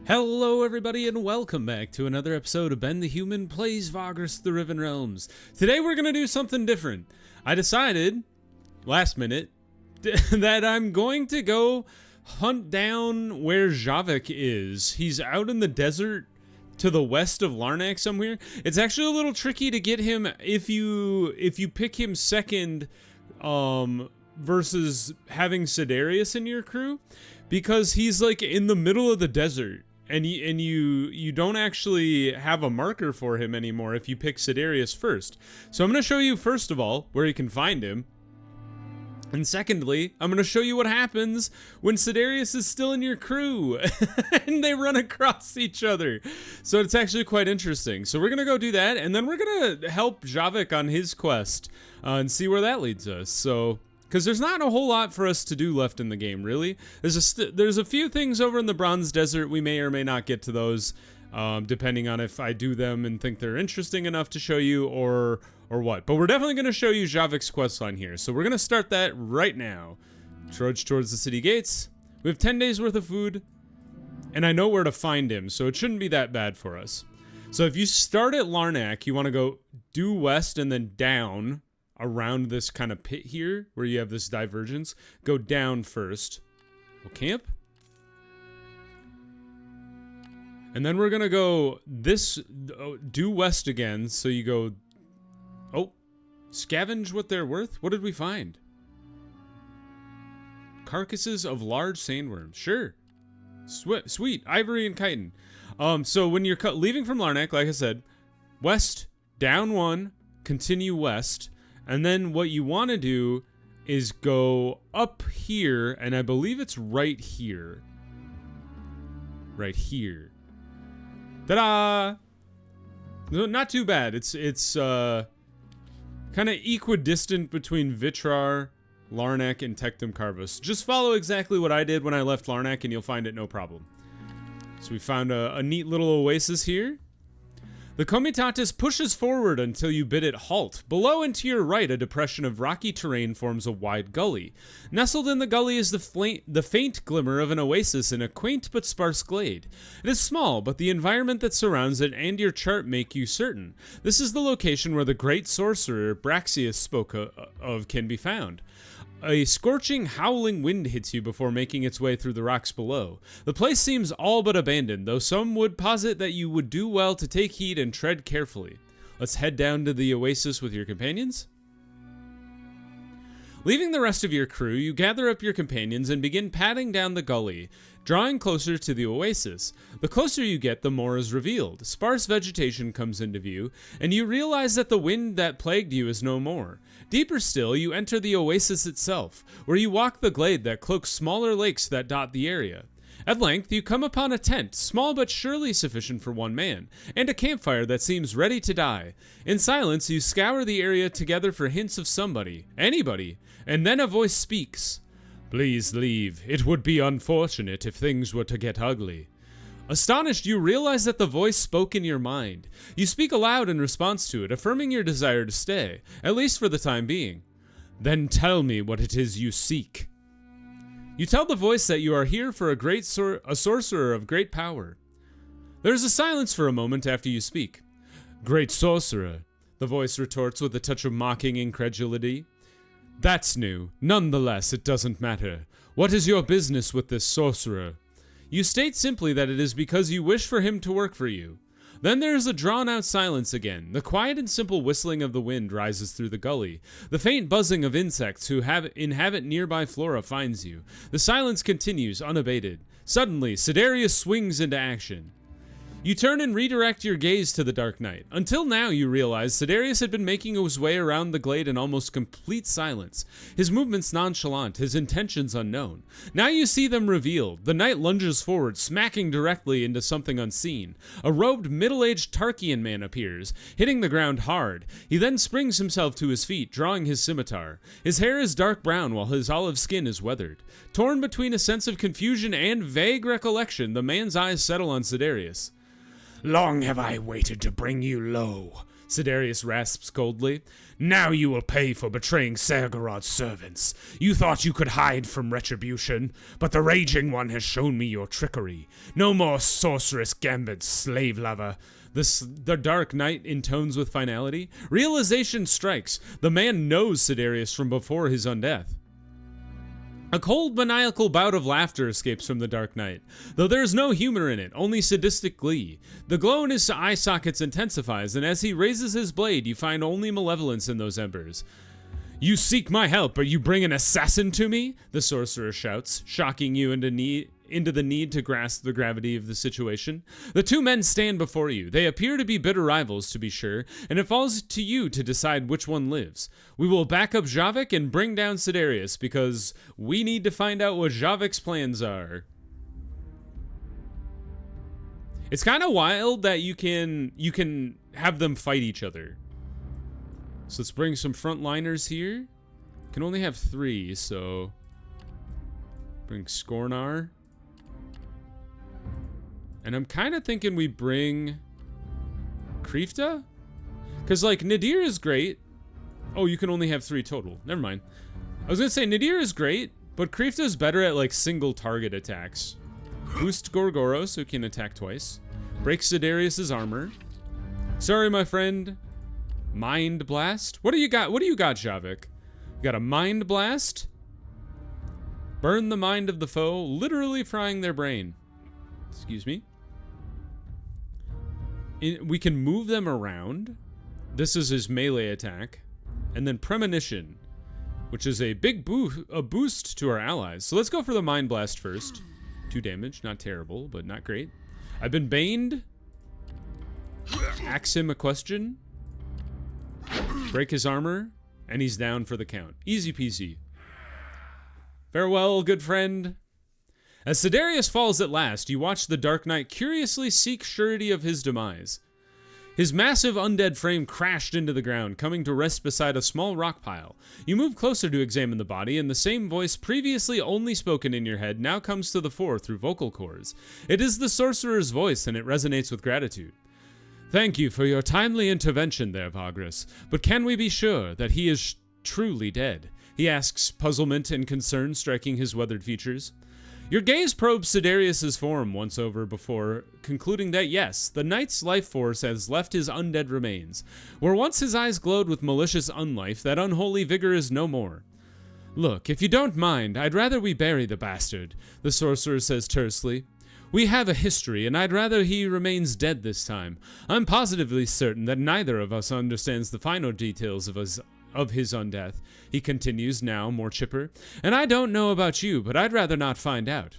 Hello everybody and welcome back to another episode of Ben the Human Plays Vagrus the Riven Realms. Today we're going to do something different. I decided, last minute, that I'm going to go hunt down where Javek is. He's out in the desert to the west of Larnak somewhere. It's actually a little tricky to get him if you pick him second versus having Sidarius in your crew, because he's like in the middle of the desert. And you don't actually have a marker for him anymore if you pick Sidarius first. So I'm going to show you, first of all, where you can find him. And secondly, I'm going to show you what happens when Sidarius is still in your crew and they run across each other. So it's actually quite interesting. So we're going to go do that, and then we're going to help Javek on his quest and see where that leads us. So... because there's not a whole lot for us to do left in the game, really. There's a few things over in the Bronze Desert. We may or may not get to those, depending on if I do them and think they're interesting enough to show you or what. But we're definitely going to show you Javek's questline here. So we're going to start that right now. Trudge towards the city gates. We have 10 days worth of food, and I know where to find him, so it shouldn't be that bad for us. So if you start at Larnak, you want to go due west and then down around this kind of pit here where you have this divergence. Go down first. We'll camp. And then we're gonna go this due west again. So you go, scavenge what they're worth. What did we find? Carcasses of large sandworms. Sure. Sweet. Ivory and chitin. So when you're leaving from Larnak, like I said, west, down one, continue west. And then what you want to do is go up here, and I believe it's right here. Right here. Ta-da! No, not too bad. It's kind of equidistant between Vitrar, Larnak, and Tectum Carvus. Just follow exactly what I did when I left Larnak, and you'll find it no problem. So we found a neat little oasis here. The Comitatus pushes forward until you bid it halt. Below and to your right, a depression of rocky terrain forms a wide gully. Nestled in the gully is the faint glimmer of an oasis in a quaint but sparse glade. It is small, but the environment that surrounds it and your chart make you certain. This is the location where the great sorcerer Braxius spoke of can be found. A scorching, howling wind hits you before making its way through the rocks below. The place seems all but abandoned, though some would posit that you would do well to take heed and tread carefully. Let's head down to the oasis with your companions. Leaving the rest of your crew, you gather up your companions and begin padding down the gully, drawing closer to the oasis. The closer you get, the more is revealed. Sparse vegetation comes into view, and you realize that the wind that plagued you is no more. Deeper still, you enter the oasis itself, where you walk the glade that cloaks smaller lakes that dot the area. At length, you come upon a tent, small but surely sufficient for one man, and a campfire that seems ready to die. In silence, you scour the area together for hints of somebody, anybody, and then a voice speaks. Please leave. It would be unfortunate if things were to get ugly. Astonished, you realize that the voice spoke in your mind. You speak aloud in response to it, affirming your desire to stay, at least for the time being. Then tell me what it is you seek. You tell the voice that you are here for a sorcerer of great power. There is a silence for a moment after you speak. Great sorcerer, the voice retorts with a touch of mocking incredulity. That's new. Nonetheless, it doesn't matter. What is your business with this sorcerer? You state simply that it is because you wish for him to work for you. Then there is a drawn-out silence again. The quiet and simple whistling of the wind rises through the gully. The faint buzzing of insects who inhabit nearby flora finds you. The silence continues, unabated. Suddenly, Sidarius swings into action. You turn and redirect your gaze to the dark night. Until now, you realize Sidarius had been making his way around the glade in almost complete silence, his movements nonchalant, his intentions unknown. Now you see them revealed. The knight lunges forward, smacking directly into something unseen. A robed, middle-aged Tarkian man appears, hitting the ground hard. He then springs himself to his feet, drawing his scimitar. His hair is dark brown, while his olive skin is weathered. Torn between a sense of confusion and vague recollection, the man's eyes settle on Sidarius. Long have I waited to bring you low. Sidarius rasps coldly. Now you will pay for betraying Sergorod's servants. You thought you could hide from retribution, but the Raging One has shown me your trickery. No more sorceress gambits, slave lover. The Dark Knight intones with finality. Realization strikes. The man knows Sidarius from before his undeath. A cold, maniacal bout of laughter escapes from the Dark Knight, though there is no humor in it, only sadistic glee. The glow in his eye sockets intensifies, and as he raises his blade, you find only malevolence in those embers. You seek my help, but you bring an assassin to me? The sorcerer shouts, shocking you into the need to grasp the gravity of the situation. The two men stand before you. They appear to be bitter rivals, to be sure, and it falls to you to decide which one lives. We will back up Javek and bring down Sidarius, because we need to find out what Javek's plans are. It's kind of wild that you can have them fight each other. So let's bring some frontliners here. Can only have 3, so bring Skornar. And I'm kind of thinking we bring Krifta? Because, like, Nadir is great. Oh, you can only have 3 total. Never mind. I was going to say, Nadir is great, but Krifta is better at, like, single target attacks. Boost Gorgoros, who can attack twice. Break Sidarius' armor. Sorry, my friend. Mind Blast? What do you got? What do you got, Javek? You got a Mind Blast? Burn the mind of the foe, literally frying their brain. Excuse me. We can move them around. This is his melee attack. And then Premonition, which is a big boost to our allies. So let's go for the Mind Blast first. 2 damage, not terrible, but not great. I've been baned. Axe him a question. Break his armor, and he's down for the count. Easy peasy. Farewell, good friend. As Sidarius falls at last, you watch the Dark Knight curiously seek surety of his demise. His massive undead frame crashed into the ground, coming to rest beside a small rock pile. You move closer to examine the body, and the same voice previously only spoken in your head now comes to the fore through vocal cords. It is the sorcerer's voice, and it resonates with gratitude. Thank you for your timely intervention there, Vagrus, but can we be sure that he is truly dead? He asks, puzzlement and concern striking his weathered features. Your gaze probes Sidarius' form once over before, concluding that yes, the knight's life force has left his undead remains. Where once his eyes glowed with malicious unlife, that unholy vigor is no more. Look, if you don't mind, I'd rather we bury the bastard, the sorcerer says tersely. We have a history, and I'd rather he remains dead this time. I'm positively certain that neither of us understands the final details of his undeath, he continues, now more chipper. And I don't know about you, but I'd rather not find out.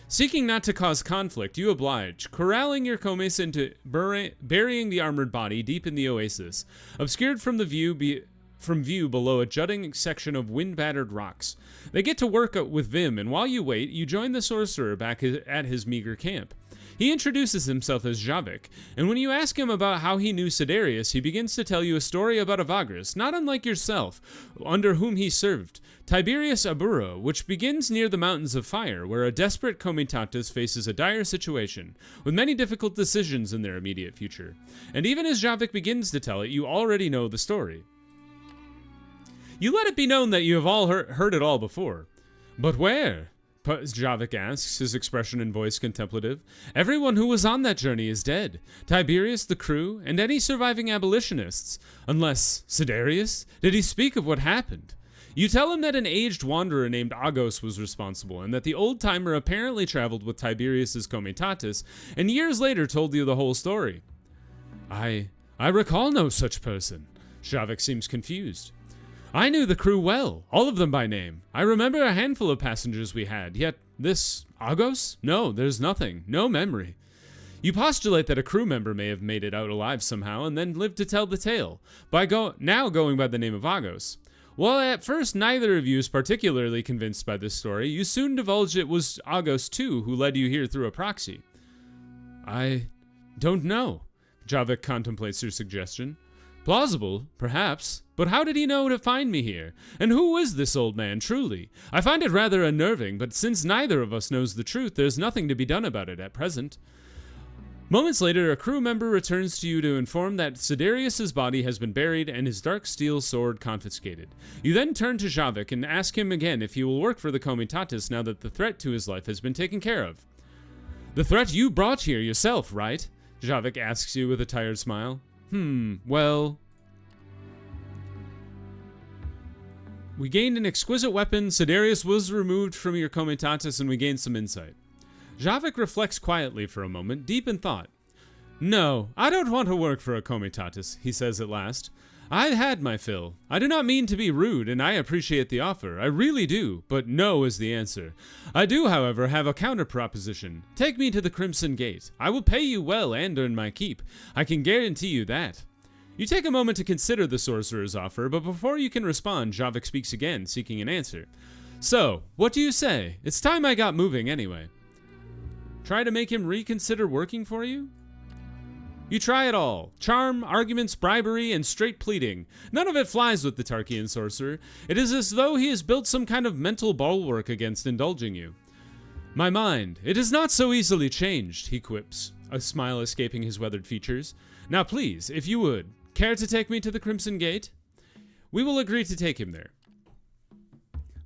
Seeking not to cause conflict, you oblige, corralling your Komes into burying the armored body deep in the oasis, obscured from view below a jutting section of wind-battered rocks. They get to work with Vim, and while you wait, you join the sorcerer back at his meager camp. He introduces himself as Javek, and when you ask him about how he knew Sidarius, he begins to tell you a story about a Vagrus, not unlike yourself, under whom he served, Tiberius Aburo, which begins near the Mountains of Fire, where a desperate comitatus faces a dire situation, with many difficult decisions in their immediate future. And even as Javek begins to tell it, you already know the story. You let it be known that you have all heard it all before. But where? Javek asks, his expression and voice contemplative. Everyone who was on that journey is dead. Tiberius, the crew, and any surviving abolitionists. Unless Sidarius? Did he speak of what happened? You tell him that an aged wanderer named Agos was responsible, and that the old-timer apparently traveled with Tiberius's comitatus, and years later told you the whole story. I recall no such person. Javek seems confused. I knew the crew well, all of them by name. I remember a handful of passengers we had, yet this Agos? No, there's nothing, no memory. You postulate that a crew member may have made it out alive somehow and then lived to tell the tale, now going by the name of Agos. While at first neither of you is particularly convinced by this story, you soon divulge it was Agos too who led you here through a proxy. I don't know. Javek contemplates your suggestion. Plausible, perhaps, but how did he know to find me here? And who is this old man, truly? I find it rather unnerving, but since neither of us knows the truth, there's nothing to be done about it at present. Moments later, a crew member returns to you to inform that Sidarius's body has been buried and his dark steel sword confiscated. You then turn to Javek and ask him again if he will work for the Comitatus now that the threat to his life has been taken care of. The threat you brought here yourself, right? Javek asks you with a tired smile. Well... We gained an exquisite weapon, Sidarius was removed from your Comitatus, and we gained some insight. Javek reflects quietly for a moment, deep in thought. No, I don't want to work for a Comitatus, he says at last. I've had my fill. I do not mean to be rude, and I appreciate the offer. I really do, but no is the answer. I do, however, have a counter-proposition. Take me to the Crimson Gate. I will pay you well and earn my keep. I can guarantee you that. You take a moment to consider the sorcerer's offer, but before you can respond, Javek speaks again, seeking an answer. So, what do you say? It's time I got moving anyway. Try to make him reconsider working for you? You try it all. Charm, arguments, bribery, and straight pleading. None of it flies with the Tarkian sorcerer. It is as though he has built some kind of mental bulwark against indulging you. My mind, it is not so easily changed, he quips, a smile escaping his weathered features. Now please, if you would, care to take me to the Crimson Gate? We will agree to take him there.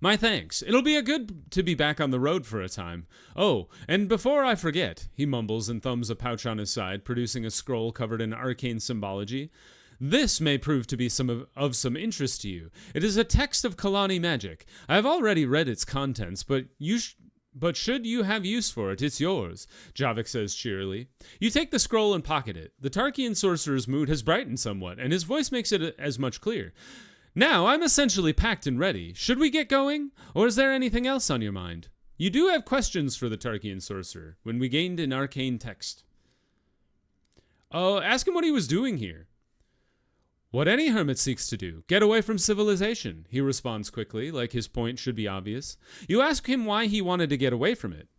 My thanks. It'll be good to be back on the road for a time. Oh, and before I forget, he mumbles and thumbs a pouch on his side, producing a scroll covered in arcane symbology. This may prove to be of some interest to you. It is a text of Kalani magic. I have already read its contents, but should you have use for it, it's yours, Javek says cheerily. You take the scroll and pocket it. The Tarkian sorcerer's mood has brightened somewhat, and his voice makes it as much clear. Now, I'm essentially packed and ready. Should we get going? Or is there anything else on your mind? You do have questions for the Tarkian sorcerer, when we gained an arcane text. Ask him what he was doing here. What any hermit seeks to do, get away from civilization, he responds quickly, like his point should be obvious. You ask him why he wanted to get away from it.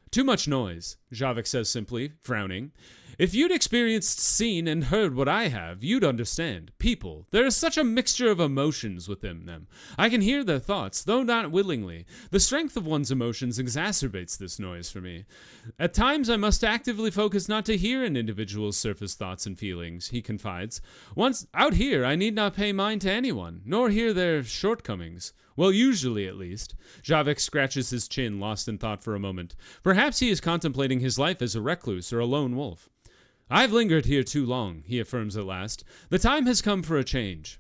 Too much noise, Javek says simply, frowning. If you'd experienced, seen, and heard what I have, you'd understand. People, there is such a mixture of emotions within them. I can hear their thoughts, though not willingly. The strength of one's emotions exacerbates this noise for me. At times I must actively focus not to hear an individual's surface thoughts and feelings, he confides. Once out here, I need not pay mind to anyone, nor hear their shortcomings. Well, usually at least. Javek scratches his chin, lost in thought for a moment. Perhaps he is contemplating his life as a recluse or a lone wolf. I've lingered here too long, he affirms at last. The time has come for a change.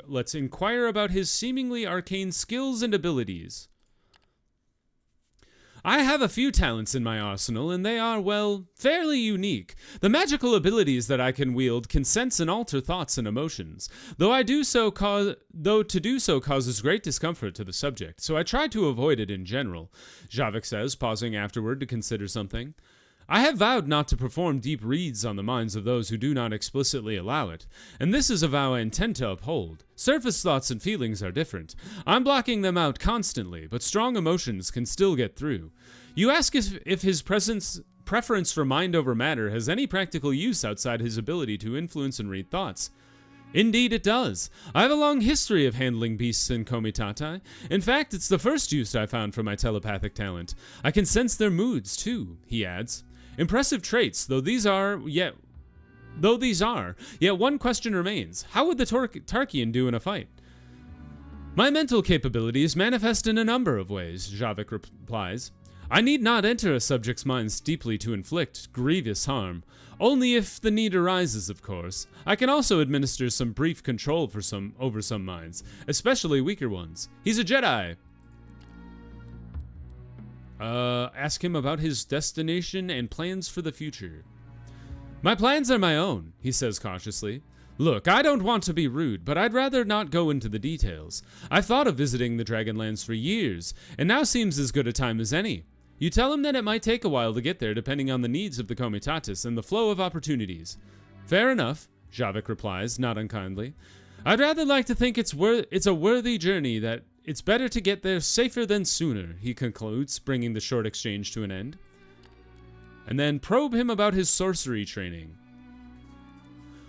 Let's inquire about his seemingly arcane skills and abilities. I have a few talents in my arsenal, and they are, well, fairly unique. The magical abilities that I can wield can sense and alter thoughts and emotions, though to do so causes great discomfort to the subject, so I try to avoid it in general, Javek says, pausing afterward to consider something. I have vowed not to perform deep reads on the minds of those who do not explicitly allow it, and this is a vow I intend to uphold. Surface thoughts and feelings are different. I'm blocking them out constantly, but strong emotions can still get through. You ask if his preference for mind over matter has any practical use outside his ability to influence and read thoughts. Indeed it does. I have a long history of handling beasts and comitatus. In fact, it's the first use I found for my telepathic talent. I can sense their moods, too, he adds. Impressive traits, yet one question remains. How would the Tarkian do in a fight? My mental capabilities manifest in a number of ways, Javek replies. I need not enter a subject's minds deeply to inflict grievous harm. Only if the need arises, of course. I can also administer some brief control over some minds, especially weaker ones. He's a Jedi. Ask him about his destination and plans for the future. My plans are my own, he says cautiously. Look, I don't want to be rude, but I'd rather not go into the details. I've thought of visiting the Dragonlands for years, and now seems as good a time as any. You tell him that it might take a while to get there depending on the needs of the Comitatus and the flow of opportunities. Fair enough, Javek replies, not unkindly. I'd rather like to think it's a worthy journey, that it's better to get there safer than sooner, he concludes, bringing the short exchange to an end. And then probe him about his sorcery training.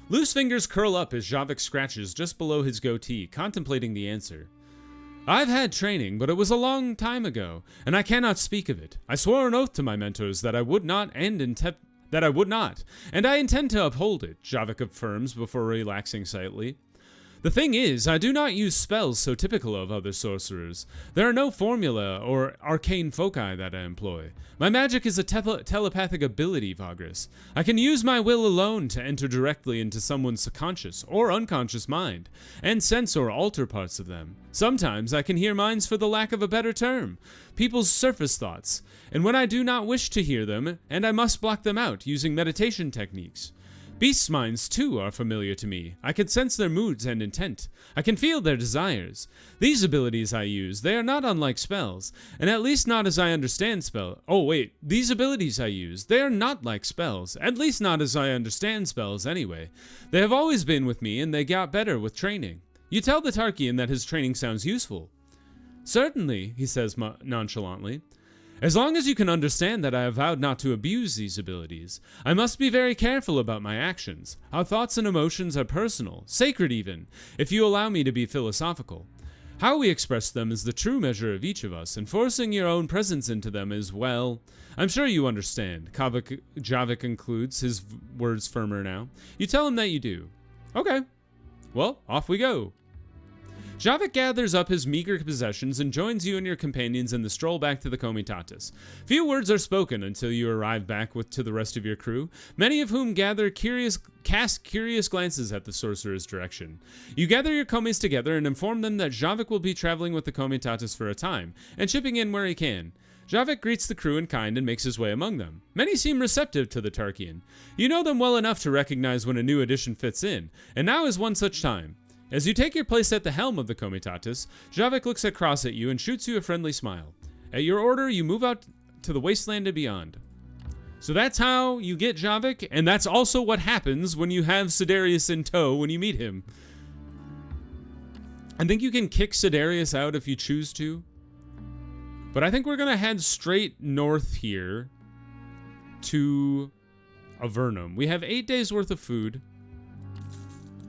Loose fingers curl up as Javek scratches just below his goatee, contemplating the answer. I've had training, but it was a long time ago, and I cannot speak of it. I swore an oath to my mentors that I would not, and I intend to uphold it, Javek affirms before relaxing slightly. The thing is, I do not use spells so typical of other sorcerers. There are no formula or arcane foci that I employ. My magic is a telepathic ability, Vagrus. I can use my will alone to enter directly into someone's subconscious or unconscious mind, and sense or alter parts of them. Sometimes I can hear minds for the lack of a better term, people's surface thoughts, and when I do not wish to hear them, and I must block them out using meditation techniques. Beasts' minds, too, are familiar to me. I can sense their moods and intent. I can feel their desires. These abilities I use, they are not unlike spells, and at least not as I understand these abilities I use, they are not like spells, at least not as I understand spells anyway. They have always been with me, and they got better with training. You tell the Tarkian that his training sounds useful. Certainly, he says nonchalantly. As long as you can understand that I have vowed not to abuse these abilities, I must be very careful about my actions. Our thoughts and emotions are personal, sacred even, if you allow me to be philosophical. How we express them is the true measure of each of us, and forcing your own presence into them is, well, I'm sure you understand. Javek concludes, his words firmer now. You tell him that you do. Okay. Well, off we go. Javek gathers up his meager possessions and joins you and your companions in the stroll back to the Comitatus. Few words are spoken until you arrive back to the rest of your crew, many of whom cast curious glances at the sorcerer's direction. You gather your commies together and inform them that Javek will be traveling with the Comitatus for a time, and chipping in where he can. Javek greets the crew in kind and makes his way among them. Many seem receptive to the Tarkian. You know them well enough to recognize when a new addition fits in, and now is one such time. As you take your place at the helm of the Comitatus, Javek looks across at you and shoots you a friendly smile. At your order, you move out to the wasteland and beyond. So that's how you get Javek, and that's also what happens when you have Sidarius in tow when you meet him. I think you can kick Sidarius out if you choose to, but I think we're going to head straight north here to Avernum. We have 8 days worth of food,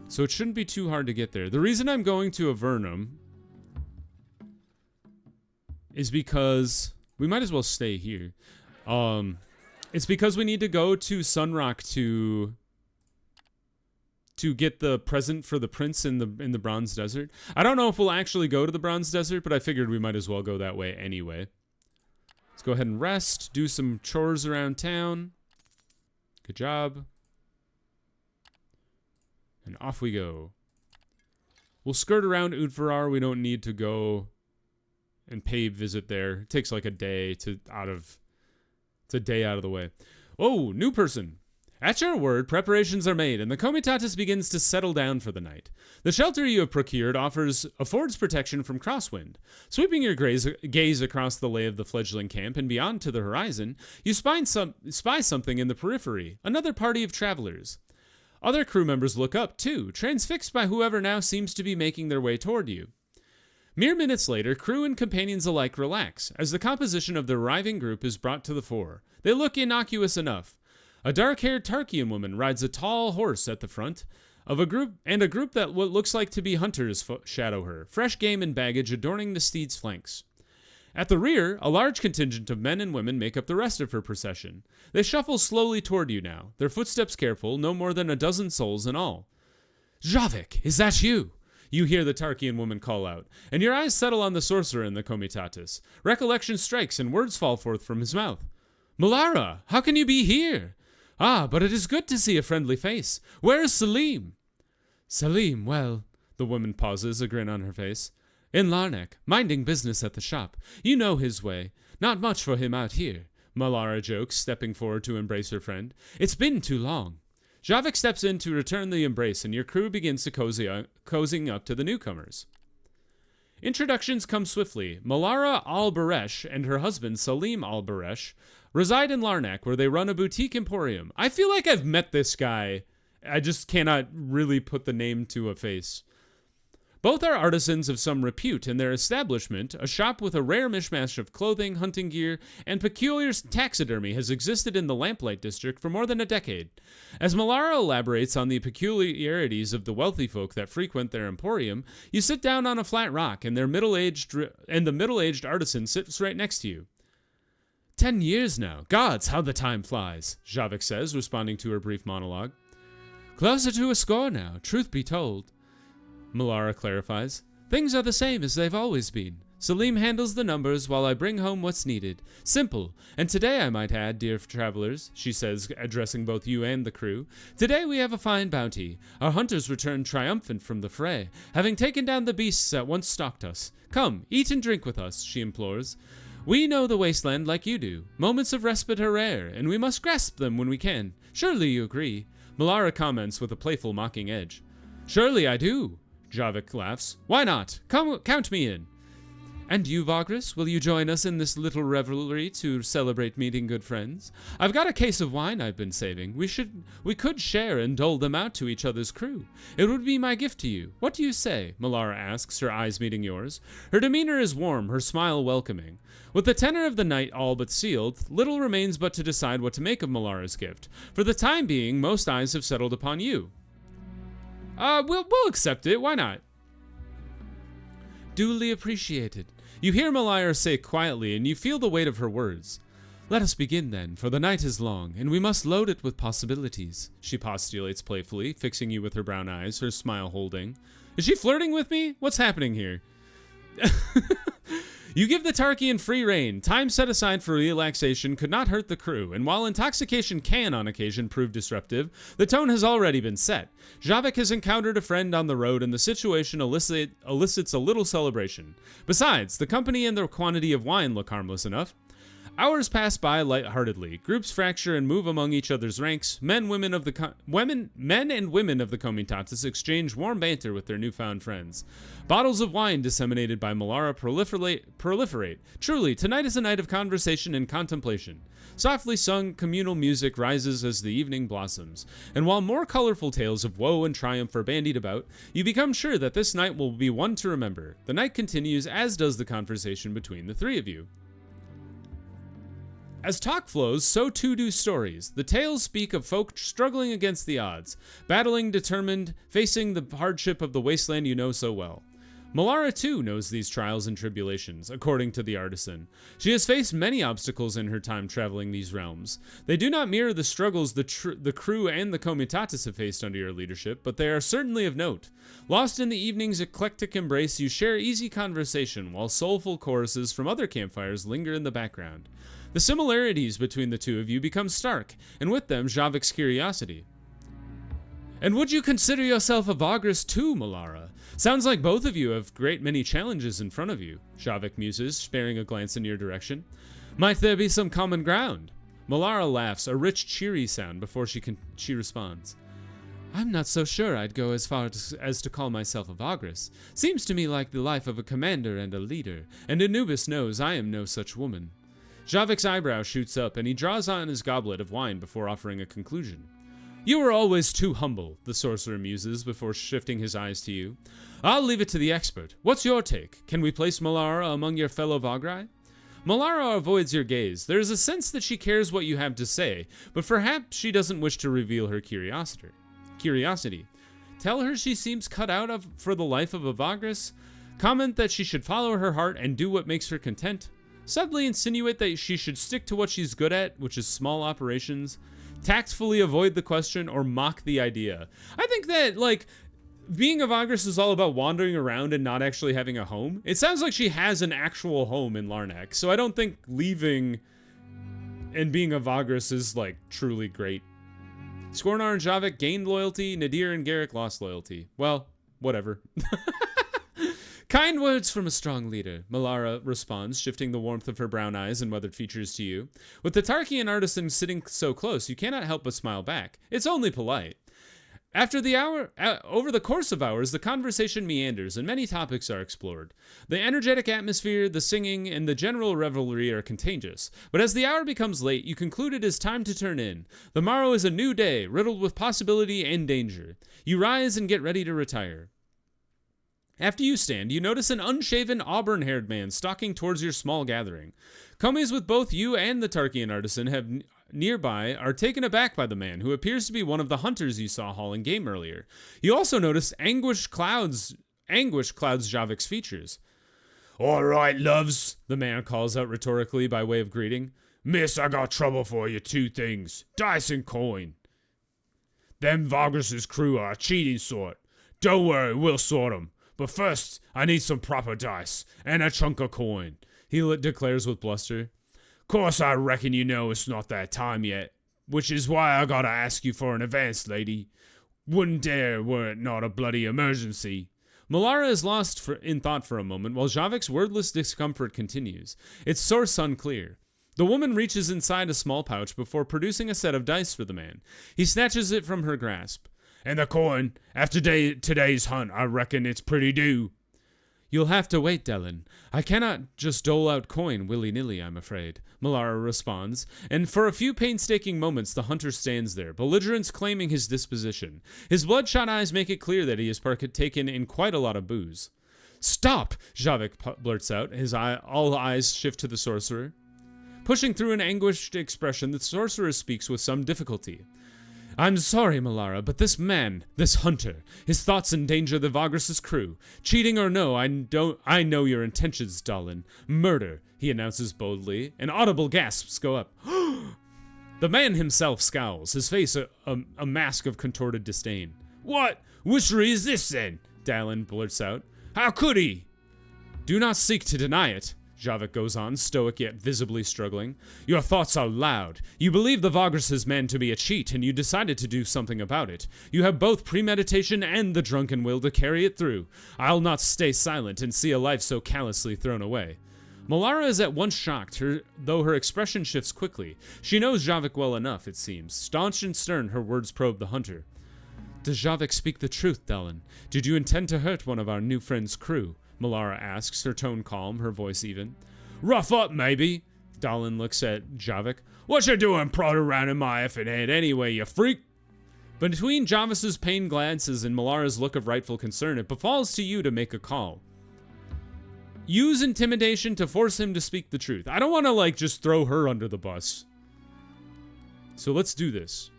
so it shouldn't be too hard to get there. The reason I'm going to Avernum is because we might as well stay here. It's because we need to go to Sunrock to get the present for the prince in the Bronze Desert. I don't know if we'll actually go to the Bronze Desert, but I figured we might as well go that way anyway. Let's go ahead and rest, do some chores around town. Good job. And off we go. We'll skirt around Udvarar. We don't need to go and pay visit there. It takes like a day it's a day out of the way. Oh, new person. At your word, preparations are made, and the Comitatus begins to settle down for the night. The shelter you have procured affords protection from crosswind. Sweeping your gaze across the lay of the fledgling camp and beyond to the horizon, you spy something in the periphery, another party of travelers. Other crew members look up, too, transfixed by whoever now seems to be making their way toward you. Mere minutes later, crew and companions alike relax, as the composition of the arriving group is brought to the fore. They look innocuous enough. A dark-haired Tarkian woman rides a tall horse at the front of a group that what looks like to be hunters shadow her, fresh game and baggage adorning the steed's flanks. At the rear, a large contingent of men and women make up the rest of her procession. They shuffle slowly toward you now, their footsteps careful, no more than a dozen souls in all. Javek, is that you? You hear the Tarkian woman call out, and your eyes settle on the sorcerer in the Comitatus. Recollection strikes, and words fall forth from his mouth. Malara, how can you be here? Ah, but it is good to see a friendly face. Where is Selim? Selim, well, the woman pauses, a grin on her face. In Larnak, minding business at the shop. You know his way. Not much for him out here, Malara jokes, stepping forward to embrace her friend. It's been too long. Javek steps in to return the embrace, and your crew begins to cozying up to the newcomers. Introductions come swiftly. Malara al-Baresh and her husband, Salim al-Baresh, reside in Larnak, where they run a boutique emporium. I feel like I've met this guy. I just cannot really put the name to a face. Both are artisans of some repute, and their establishment, a shop with a rare mishmash of clothing, hunting gear, and peculiar taxidermy, has existed in the Lamplight district for more than a decade. As Malara elaborates on the peculiarities of the wealthy folk that frequent their emporium, you sit down on a flat rock, and the middle-aged artisan sits right next to you. 10 years now. Gods, how the time flies, Javek says, responding to her brief monologue. Closer to a score now, truth be told. Malara clarifies. Things are the same as they've always been. Salim handles the numbers while I bring home what's needed. Simple. And today, I might add, dear travelers, she says, addressing both you and the crew, today we have a fine bounty. Our hunters return triumphant from the fray, having taken down the beasts that once stalked us. Come, eat and drink with us, she implores. We know the wasteland like you do. Moments of respite are rare, and we must grasp them when we can. Surely you agree. Malara comments with a playful, mocking edge. Surely I do. Javek laughs. Why not? Come, count me in. And you, Vagrus, will you join us in this little revelry to celebrate meeting good friends? I've got a case of wine I've been saving. We could share and dole them out to each other's crew. It would be my gift to you. What do you say? Malara asks, her eyes meeting yours. Her demeanor is warm, her smile welcoming. With the tenor of the night all but sealed, little remains but to decide what to make of Malara's gift. For the time being, most eyes have settled upon you. We'll accept it. Why not? Duly appreciated. You hear Malara say quietly, and you feel the weight of her words. Let us begin then, for the night is long, and we must load it with possibilities, she postulates playfully, fixing you with her brown eyes, her smile holding. Is she flirting with me? What's happening here? You give the Tarkian free rein. Time set aside for relaxation could not hurt the crew, and while intoxication can on occasion prove disruptive, the tone has already been set. Javek has encountered a friend on the road, and the situation elicits a little celebration. Besides, the company and the quantity of wine look harmless enough. Hours pass by lightheartedly. Groups fracture and move among each other's ranks. Men and women of the Comitatus exchange warm banter with their newfound friends. Bottles of wine disseminated by Malara proliferate. Truly, tonight is a night of conversation and contemplation. Softly sung, communal music rises as the evening blossoms. And while more colorful tales of woe and triumph are bandied about, you become sure that this night will be one to remember. The night continues, as does the conversation between the three of you. As talk flows, so too do stories. The tales speak of folk struggling against the odds, battling determined, facing the hardship of the wasteland you know so well. Malara, too, knows these trials and tribulations, according to the artisan. She has faced many obstacles in her time traveling these realms. They do not mirror the struggles the crew and the Comitatus have faced under your leadership, but they are certainly of note. Lost in the evening's eclectic embrace, you share easy conversation, while soulful choruses from other campfires linger in the background. The similarities between the two of you become stark, and with them, Javek's curiosity. And would you consider yourself a Vagrus too, Malara? Sounds like both of you have great many challenges in front of you, Javek muses, sparing a glance in your direction. Might there be some common ground? Malara laughs, a rich, cheery sound, before she responds. I'm not so sure I'd go as far as to call myself a Vagrus. Seems to me like the life of a commander and a leader, and Anubis knows I am no such woman. Javek's eyebrow shoots up, and he draws on his goblet of wine before offering a conclusion. You were always too humble, the sorcerer muses before shifting his eyes to you. I'll leave it to the expert. What's your take? Can we place Malara among your fellow Vagri? Malara avoids your gaze. There is a sense that she cares what you have to say, but perhaps she doesn't wish to reveal her curiosity. Tell her she seems cut out for the life of a Vagrus? Comment that she should follow her heart and do what makes her content? Subtly insinuate that she should stick to what she's good at, which is small operations? Tactfully avoid the question or mock the idea? I think that, being a Vagrus is all about wandering around and not actually having a home. It sounds like she has an actual home in Larnak, so I don't think leaving and being a Vagrus is, truly great. Skornar and Javek gained loyalty, Nadir and Garrick lost loyalty. Well, whatever. Kind words from a strong leader, Malara responds, shifting the warmth of her brown eyes and weathered features to you. With the Tarkian artisan sitting so close, you cannot help but smile back. It's only polite. Over the course of hours, the conversation meanders and many topics are explored. The energetic atmosphere, the singing, and the general revelry are contagious. But as the hour becomes late, you conclude it is time to turn in. The morrow is a new day, riddled with possibility and danger. You rise and get ready to retire. After you stand, you notice an unshaven, auburn-haired man stalking towards your small gathering. Commies with both you and the Tarkian artisan have nearby are taken aback by the man, who appears to be one of the hunters you saw hauling game earlier. You also notice anguish clouds Javek's features. All right, loves, the man calls out rhetorically by way of greeting. Miss, I got trouble for you, 2 things. Dice and coin. Them Vagrus' crew are a cheating sort. Don't worry, we'll sort 'em. But first, I need some proper dice, and a chunk of coin, he declares with bluster. Course, I reckon you know it's not that time yet, which is why I gotta ask you for an advance, lady. Wouldn't dare were it not a bloody emergency. Malara is lost in thought for a moment, while Javek's wordless discomfort continues, its source unclear. The woman reaches inside a small pouch before producing a set of dice for the man. He snatches it from her grasp. And the coin, after today's hunt, I reckon it's pretty due. You'll have to wait, Dellen. I cannot just dole out coin willy-nilly, I'm afraid, Malara responds, and for a few painstaking moments the hunter stands there, belligerence claiming his disposition. His bloodshot eyes make it clear that he has partaken in quite a lot of booze. Stop! Javek blurts out, all eyes shift to the sorcerer. Pushing through an anguished expression, the sorcerer speaks with some difficulty. I'm sorry, Malara, but this man, this hunter, his thoughts endanger the Vagrus' crew. Cheating or no, I know your intentions, Dallin. Murder, he announces boldly, and audible gasps go up. The man himself scowls, his face a mask of contorted disdain. What witchery is this then? Dallin blurts out. How could he? Do not seek to deny it, Javek goes on, stoic yet visibly struggling. Your thoughts are loud. You believe the Vagrus' man to be a cheat, and you decided to do something about it. You have both premeditation and the drunken will to carry it through. I'll not stay silent and see a life so callously thrown away. Malara is at once shocked, though her expression shifts quickly. She knows Javek well enough, it seems. Staunch and stern, her words probe the hunter. Does Javek speak the truth, Dallin? Did you intend to hurt one of our new friend's crew? Malara asks, her tone calm, her voice even. Rough up, maybe. Dallin looks at Javek. What you doing prodding around in my effing head anyway, you freak? Between Javek's pained glances and Malara's look of rightful concern, it befalls to you to make a call. Use intimidation to force him to speak the truth. I don't want to, just throw her under the bus. So let's do this.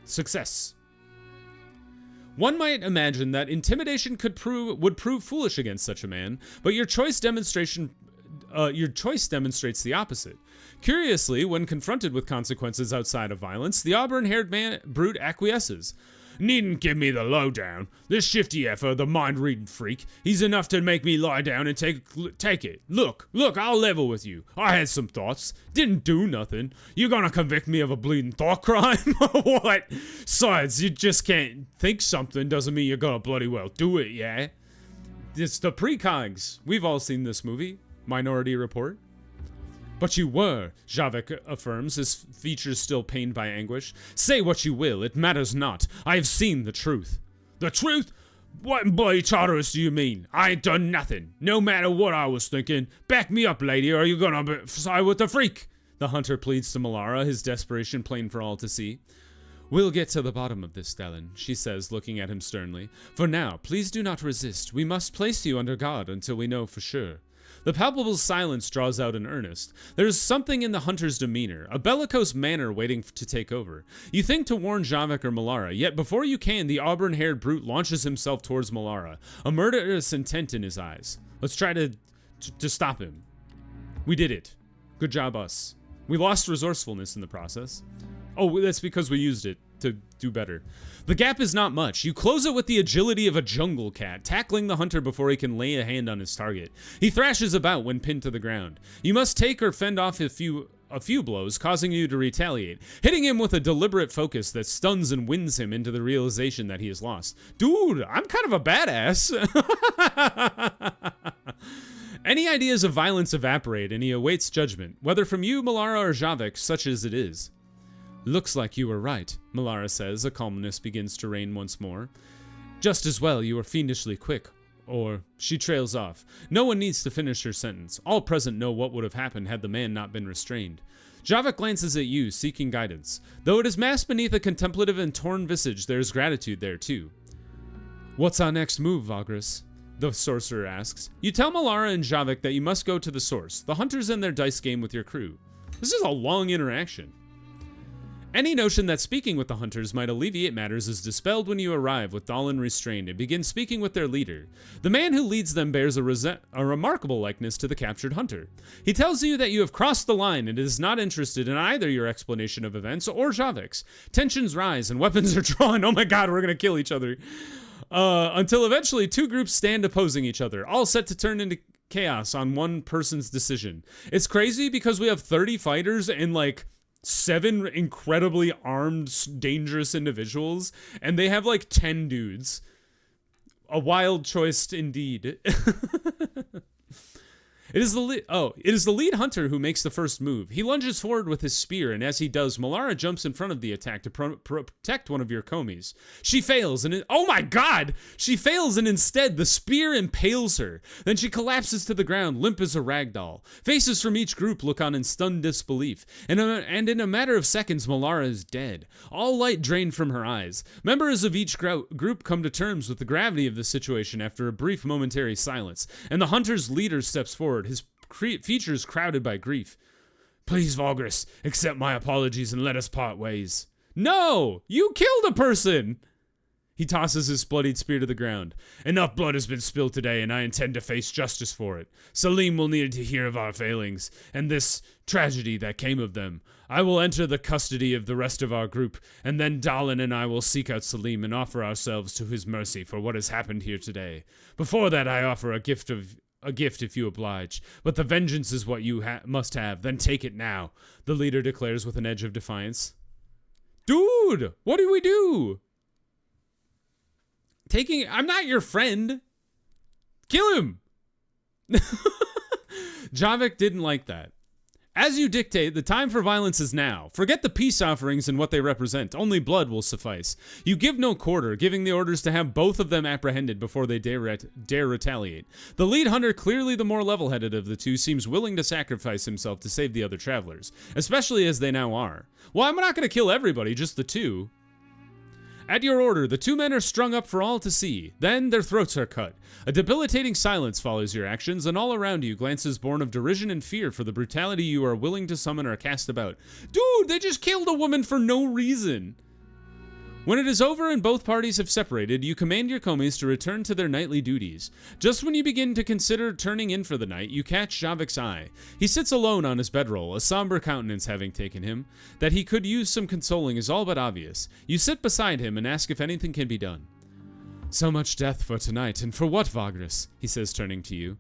Success. One might imagine that intimidation would prove foolish against such a man, but your choice demonstrates the opposite. Curiously, when confronted with consequences outside of violence, the auburn-haired brute acquiesces. Needn't give me the lowdown. This shifty effer, the mind-reading freak, he's enough to make me lie down and take it. Look, I'll level with you. I had some thoughts. Didn't do nothing. You gonna convict me of a bleeding thought crime? What? Besides, you just can't think something doesn't mean you're gonna bloody well do it, yeah? It's the precogs. We've all seen this movie. Minority Report. But you were, Javek affirms, his features still pained by anguish. Say what you will, it matters not. I have seen the truth. The truth? What in bloody Tartarus do you mean? I ain't done nothing. No matter what I was thinking. Back me up, lady, or you're gonna side with the freak. The hunter pleads to Malara, his desperation plain for all to see. We'll get to the bottom of this, Dallin, she says, looking at him sternly. For now, please do not resist. We must place you under guard until we know for sure. The palpable silence draws out in earnest. There is something in the hunter's demeanor, a bellicose manner waiting to take over. You think to warn Javek or Malara, yet before you can, the auburn-haired brute launches himself towards Malara, a murderous intent in his eyes. Let's try to stop him. We did it. Good job, us. We lost resourcefulness in the process. Oh, that's because we used it to do better. The gap is not much. You close it with the agility of a jungle cat, tackling the hunter before he can lay a hand on his target. He thrashes about when pinned to the ground. You must take or fend off a few blows, causing you to retaliate, hitting him with a deliberate focus that stuns and wins him into the realization that he is lost. Dude, I'm kind of a badass. Any ideas of violence evaporate, and he awaits judgment, whether from you, Malara, or Javek, such as it is. Looks like you were right, Malara says. A calmness begins to reign once more. Just as well you were fiendishly quick. Or, she trails off. No one needs to finish her sentence. All present know what would have happened had the man not been restrained. Javek glances at you, seeking guidance. Though it is masked beneath a contemplative and torn visage, there is gratitude there too. What's our next move, Vagrus? the sorcerer asks. You tell Melara and Javek that you must go to the source. The hunters and their dice game with your crew. This is a long interaction. Any notion that speaking with the hunters might alleviate matters is dispelled when you arrive with Dahlan restrained and begin speaking with their leader. The man who leads them bears a remarkable likeness to the captured hunter. He tells you that you have crossed the line and is not interested in either your explanation of events or Javek's. Tensions rise and weapons are drawn. Oh my god, we're gonna kill each other. Until eventually two groups stand opposing each other, all set to turn into chaos on one person's decision. It's crazy because we have 30 fighters and like 7 incredibly armed, dangerous individuals, and they have like 10 dudes. A wild choice indeed. It is the lead hunter who makes the first move. He lunges forward with his spear, and as he does, Melara jumps in front of the attack to protect one of your komis. She fails, and oh my god! She fails, and instead the spear impales her. Then she collapses to the ground, limp as a ragdoll. Faces from each group look on in stunned disbelief, and in a matter of seconds, Melara is dead. All light drained from her eyes. Members of each group come to terms with the gravity of the situation after a brief momentary silence, and the hunter's leader steps forward, his features crowded by grief. Please, Vagrus, accept my apologies and let us part ways. No! You killed a person! He tosses his bloodied spear to the ground. Enough blood has been spilled today, and I intend to face justice for it. Selim will need to hear of our failings, and this tragedy that came of them. I will enter the custody of the rest of our group, and then Dahlan and I will seek out Selim and offer ourselves to his mercy for what has happened here today. Before that, I offer a gift if you oblige, but the vengeance is what you must have, then take it now, the leader declares with an edge of defiance. Dude, what do we do? I'm not your friend. Kill him. Javek didn't like that. As you dictate, the time for violence is now. Forget the peace offerings and what they represent. Only blood will suffice. You give no quarter, giving the orders to have both of them apprehended before they dare retaliate. The lead hunter, clearly the more level-headed of the two, seems willing to sacrifice himself to save the other travelers, especially as they now are. Well, I'm not going to kill everybody, just the two. At your order, the two men are strung up for all to see. Then their throats are cut. A debilitating silence follows your actions, and all around you glances born of derision and fear for the brutality you are willing to summon or cast about. Dude, they just killed a woman for no reason. When it is over and both parties have separated, you command your komis to return to their nightly duties. Just when you begin to consider turning in for the night, you catch Javek's eye. He sits alone on his bedroll, a somber countenance having taken him. That he could use some consoling is all but obvious. You sit beside him and ask if anything can be done. So much death for tonight, and for what, Vagrus? He says, turning to you.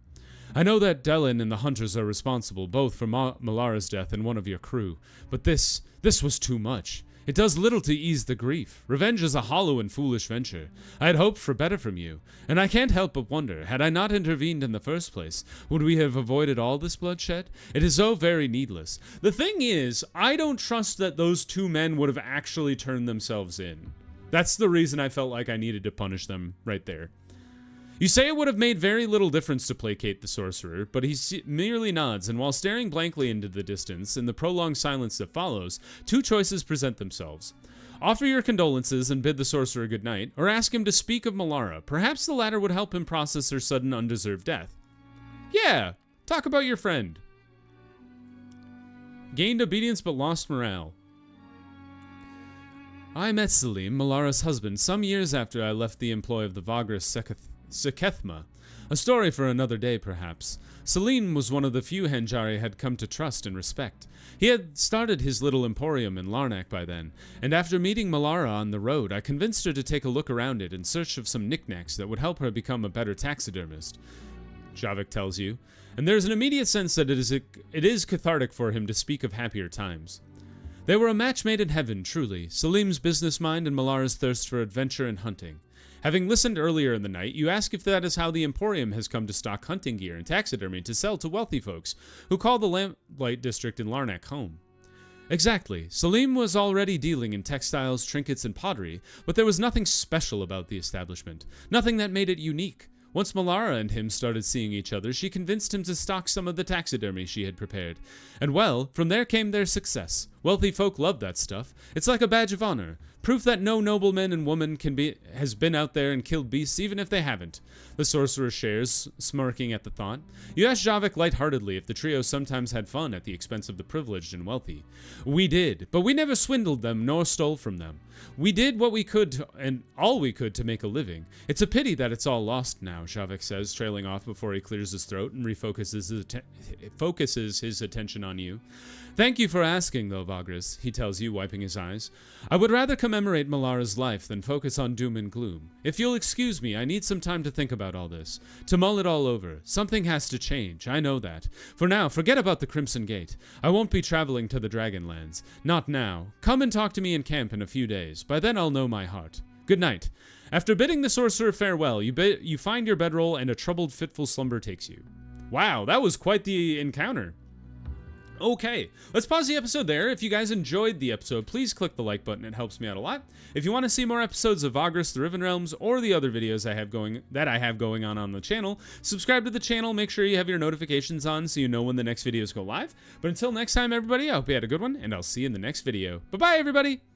I know that Dahlan and the hunters are responsible both for Melara's death and one of your crew, but this was too much. It does little to ease the grief. Revenge is a hollow and foolish venture. I had hoped for better from you, and I can't help but wonder, had I not intervened in the first place, would we have avoided all this bloodshed? It is so very needless. The thing is, I don't trust that those two men would have actually turned themselves in. That's the reason I felt like I needed to punish them right there. You say it would have made very little difference to placate the sorcerer, but he merely nods, and while staring blankly into the distance, in the prolonged silence that follows, two choices present themselves. Offer your condolences and bid the sorcerer good night, or ask him to speak of Melara. Perhaps the latter would help him process her sudden undeserved death. Yeah, talk about your friend. Gained obedience but lost morale. I met Selim, Melara's husband, some years after I left the employ of the Vagrus Sekethma. A story for another day, perhaps. Selim was one of the few Henjari had come to trust and respect. He had started his little emporium in Larnak by then, and after meeting Melara on the road, I convinced her to take a look around it in search of some knickknacks that would help her become a better taxidermist. Javek tells you, and there's an immediate sense that it is cathartic for him to speak of happier times. They were a match made in heaven, truly, Selim's business mind and Melara's thirst for adventure and hunting. Having listened earlier in the night, you ask if that is how the Emporium has come to stock hunting gear and taxidermy to sell to wealthy folks who call the Lamplight District in Larnak home. Exactly. Selim was already dealing in textiles, trinkets, and pottery, but there was nothing special about the establishment, nothing that made it unique. Once Melara and him started seeing each other, she convinced him to stock some of the taxidermy she had prepared. And well, from there came their success. Wealthy folk love that stuff. It's like a badge of honor. Proof that no nobleman and woman has been out there and killed beasts even if they haven't. The sorcerer shares, smirking at the thought. You ask Javek lightheartedly if the trio sometimes had fun at the expense of the privileged and wealthy. We did, but we never swindled them nor stole from them. We did what we could and all we could to make a living. It's a pity that it's all lost now, Javek says, trailing off before he clears his throat and focuses his attention on you. Thank you for asking, though, Vagrus, he tells you, wiping his eyes. I would rather commemorate Malara's life than focus on doom and gloom. If you'll excuse me, I need some time to think about all this, to mull it all over. Something has to change, I know that. For now, forget about the Crimson Gate. I won't be traveling to the Dragonlands. Not now. Come and talk to me in camp in a few days. By then I'll know my heart. Good night. After bidding the sorcerer farewell, you find your bedroll and a troubled, fitful slumber takes you. Wow, that was quite the encounter. Okay, let's pause the episode there. If you guys enjoyed the episode, please click the like button. It helps me out a lot. If you want to see more episodes of Vagrus, the Riven Realms, or the other videos I have going on the channel, subscribe to the channel. Make sure you have your notifications on so you know when the next videos go live. But until next time, everybody, I hope you had a good one, and I'll see you in the next video. Bye-bye, everybody!